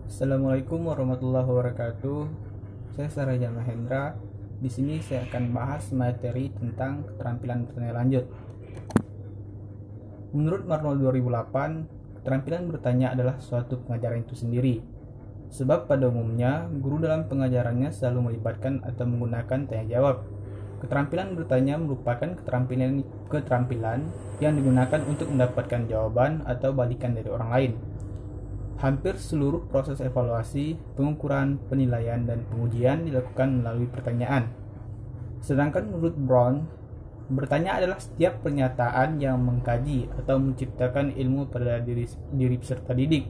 Assalamualaikum warahmatullahi wabarakatuh. Saya Saraja Mahendra. Di sini saya akan bahas materi tentang keterampilan bertanya lanjut. Menurut Marno 2008, keterampilan bertanya adalah suatu pengajaran itu sendiri. Sebab pada umumnya, guru dalam pengajarannya selalu melibatkan atau menggunakan tanya jawab. Keterampilan bertanya merupakan keterampilan yang digunakan untuk mendapatkan jawaban atau balikan dari orang lain. Hampir seluruh proses evaluasi, pengukuran, penilaian, dan pengujian dilakukan melalui pertanyaan. Sedangkan menurut Brown, bertanya adalah setiap pernyataan yang mengkaji atau menciptakan ilmu pada diri peserta didik.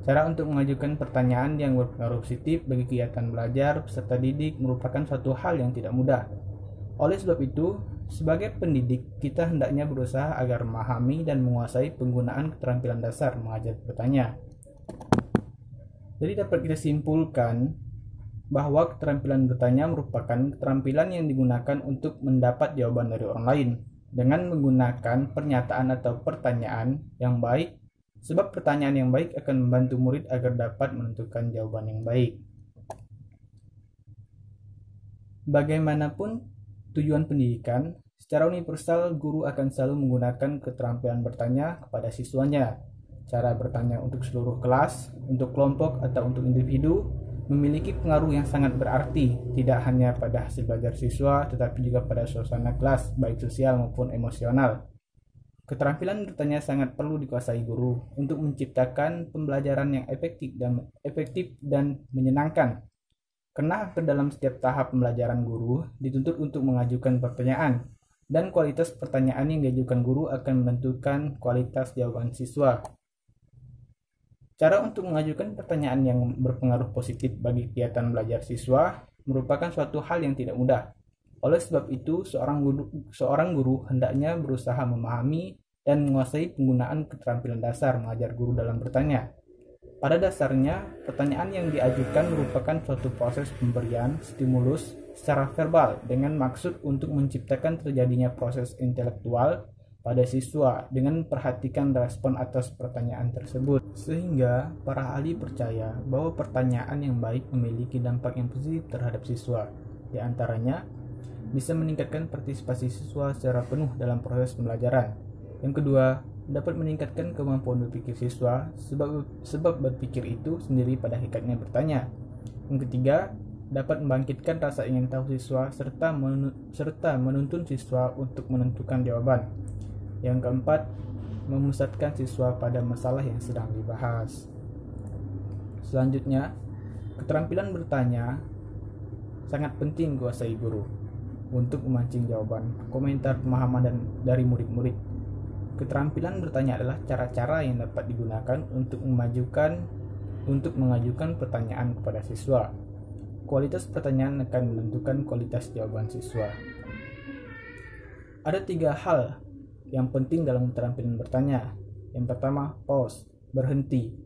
Cara untuk mengajukan pertanyaan yang berpengaruh positif bagi kegiatan belajar peserta didik merupakan suatu hal yang tidak mudah. Oleh sebab itu, sebagai pendidik, kita hendaknya berusaha agar memahami dan menguasai penggunaan keterampilan dasar mengajar bertanya. Jadi dapat kita simpulkan bahwa keterampilan bertanya merupakan keterampilan yang digunakan untuk mendapat jawaban dari orang lain dengan menggunakan pernyataan atau pertanyaan yang baik, sebab pertanyaan yang baik akan membantu murid agar dapat menentukan jawaban yang baik. Bagaimanapun tujuan pendidikan, secara universal guru akan selalu menggunakan keterampilan bertanya kepada siswanya. Cara bertanya untuk seluruh kelas, untuk kelompok, atau untuk individu memiliki pengaruh yang sangat berarti, tidak hanya pada hasil belajar siswa, tetapi juga pada suasana kelas, baik sosial maupun emosional. Keterampilan bertanya sangat perlu dikuasai guru untuk menciptakan pembelajaran yang efektif dan menyenangkan. Karena dalam setiap tahap pembelajaran guru dituntut untuk mengajukan pertanyaan, dan kualitas pertanyaan yang diajukan guru akan menentukan kualitas jawaban siswa. Cara untuk mengajukan pertanyaan yang berpengaruh positif bagi kegiatan belajar siswa merupakan suatu hal yang tidak mudah. Oleh sebab itu, seorang guru hendaknya berusaha memahami dan menguasai penggunaan keterampilan dasar mengajar guru dalam bertanya. Pada dasarnya, pertanyaan yang diajukan merupakan suatu proses pemberian stimulus secara verbal dengan maksud untuk menciptakan terjadinya proses intelektual pada siswa dengan memperhatikan respon atas pertanyaan tersebut. Sehingga para ahli percaya bahwa pertanyaan yang baik memiliki dampak yang positif terhadap siswa. Di antaranya, bisa meningkatkan partisipasi siswa secara penuh dalam proses pembelajaran. Yang kedua, dapat meningkatkan kemampuan berpikir siswa sebab berpikir itu sendiri pada hakikatnya bertanya. Yang ketiga, dapat membangkitkan rasa ingin tahu siswa serta menuntun siswa untuk menentukan jawaban. Yang keempat, memusatkan siswa pada masalah yang sedang dibahas. Selanjutnya, keterampilan bertanya sangat penting dikuasai guru untuk memancing jawaban, komentar, pemahaman dari murid-murid. Keterampilan bertanya adalah cara-cara yang dapat digunakan untuk mengajukan pertanyaan kepada siswa. Kualitas pertanyaan akan menentukan kualitas jawaban siswa. Ada 3 hal yang penting dalam keterampilan bertanya. Yang pertama, pause, berhenti.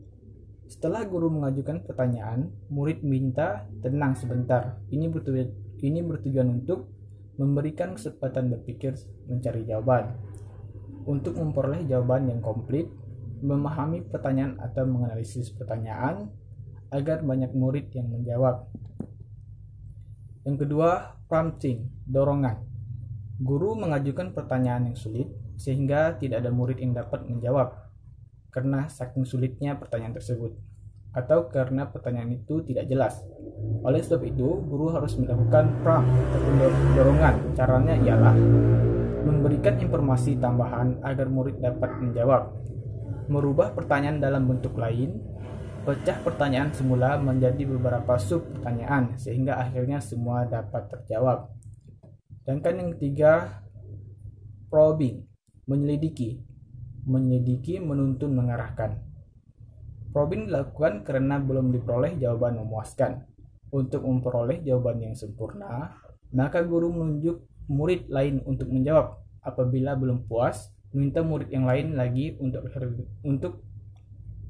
Setelah guru mengajukan pertanyaan, murid minta tenang sebentar. Ini bertujuan untuk memberikan kesempatan berpikir mencari jawaban. Untuk memperoleh jawaban yang komplit, memahami pertanyaan atau menganalisis pertanyaan agar banyak murid yang menjawab. Yang kedua, prompting, dorongan. Guru mengajukan pertanyaan yang sulit sehingga tidak ada murid yang dapat menjawab karena saking sulitnya pertanyaan tersebut atau karena pertanyaan itu tidak jelas. Oleh sebab itu, guru harus melakukan prompt atau dorongan. Caranya ialah memberikan informasi tambahan agar murid dapat menjawab, merubah pertanyaan dalam bentuk lain, pecah pertanyaan semula menjadi beberapa sub pertanyaan sehingga akhirnya semua dapat terjawab. Sedangkan yang ketiga, probing, menyelidiki, menuntun, mengarahkan. Probing dilakukan karena belum diperoleh jawaban memuaskan. Untuk memperoleh jawaban yang sempurna, maka guru menunjuk murid lain untuk menjawab. Apabila belum puas, minta murid yang lain lagi untuk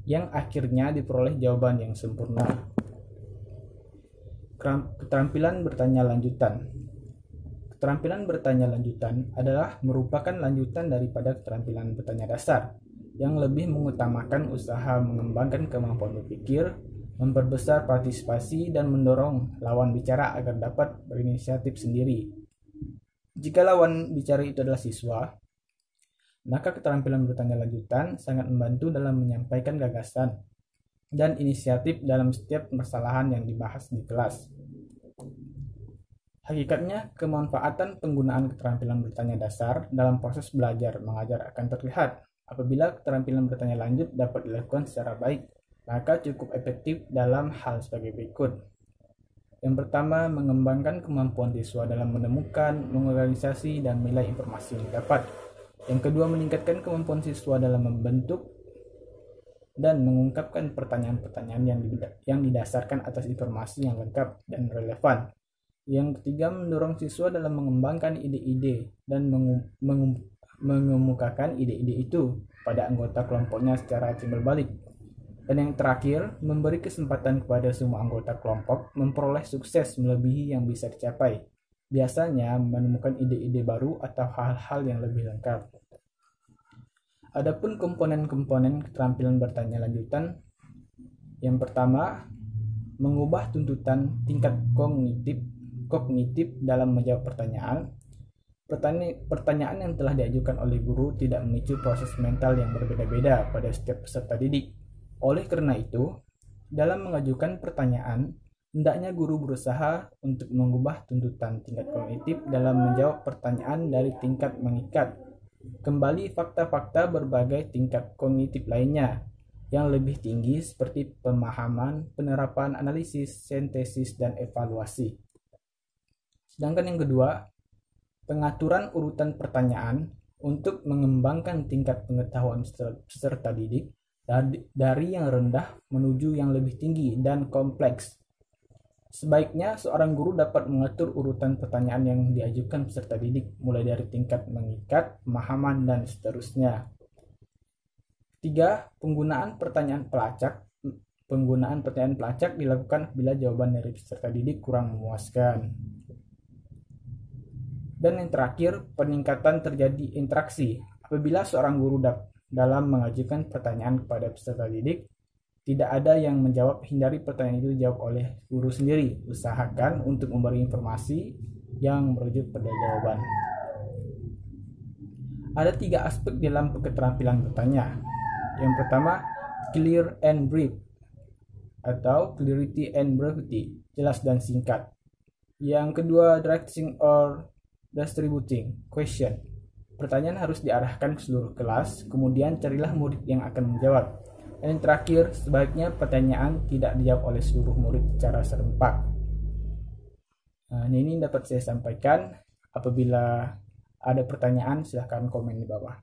yang akhirnya diperoleh jawaban yang sempurna. Keterampilan bertanya lanjutan. Keterampilan bertanya lanjutan adalah merupakan lanjutan daripada keterampilan bertanya dasar yang lebih mengutamakan usaha mengembangkan kemampuan berpikir, memperbesar partisipasi dan mendorong lawan bicara agar dapat berinisiatif sendiri. Jika lawan bicara itu adalah siswa, maka keterampilan bertanya lanjutan sangat membantu dalam menyampaikan gagasan dan inisiatif dalam setiap permasalahan yang dibahas di kelas. Hakikatnya, kemanfaatan penggunaan keterampilan bertanya dasar dalam proses belajar mengajar akan terlihat apabila keterampilan bertanya lanjut dapat dilakukan secara baik, maka cukup efektif dalam hal sebagai berikut. Yang pertama, mengembangkan kemampuan siswa dalam menemukan, mengorganisasi, dan menilai informasi yang didapat. Yang kedua, meningkatkan kemampuan siswa dalam membentuk dan mengungkapkan pertanyaan-pertanyaan yang didasarkan atas informasi yang lengkap dan relevan. Yang ketiga, mendorong siswa dalam mengembangkan ide-ide dan mengemukakan ide-ide itu pada anggota kelompoknya secara timbal balik. Dan yang terakhir, memberi kesempatan kepada semua anggota kelompok memperoleh sukses melebihi yang bisa dicapai. Biasanya menemukan ide-ide baru atau hal-hal yang lebih lengkap. Adapun komponen-komponen keterampilan bertanya lanjutan, yang pertama, mengubah tuntutan tingkat kognitif dalam menjawab pertanyaan. Pertanyaan yang telah diajukan oleh guru tidak memicu proses mental yang berbeda-beda pada setiap peserta didik. Oleh karena itu, dalam mengajukan pertanyaan, hendaknya guru berusaha untuk mengubah tuntutan tingkat kognitif dalam menjawab pertanyaan dari tingkat mengikat kembali fakta-fakta berbagai tingkat kognitif lainnya yang lebih tinggi seperti pemahaman, penerapan, analisis, sintesis, dan evaluasi. Sedangkan yang kedua, pengaturan urutan pertanyaan untuk mengembangkan tingkat pengetahuan peserta didik dari yang rendah menuju yang lebih tinggi dan kompleks. Sebaiknya seorang guru dapat mengatur urutan pertanyaan yang diajukan peserta didik mulai dari tingkat mengikat, pemahaman, dan seterusnya. 3. Penggunaan pertanyaan pelacak. Penggunaan pertanyaan pelacak dilakukan bila jawaban dari peserta didik kurang memuaskan. Dan yang terakhir, peningkatan terjadi interaksi. Apabila seorang guru dalam mengajukan pertanyaan kepada peserta didik, tidak ada yang menjawab, hindari pertanyaan itu dijawab oleh guru sendiri. Usahakan untuk memberi informasi yang merujuk pada jawaban. Ada 3 aspek dalam keterampilan bertanya. Yang pertama, clear and brief atau clarity and brevity, jelas dan singkat. Yang kedua, directing or distributing question. Pertanyaan harus diarahkan ke seluruh kelas, kemudian carilah murid yang akan menjawab. Dan yang terakhir, sebaiknya pertanyaan tidak dijawab oleh seluruh murid secara serempak. Nah, ini dapat saya sampaikan. Apabila ada pertanyaan, silahkan komen di bawah.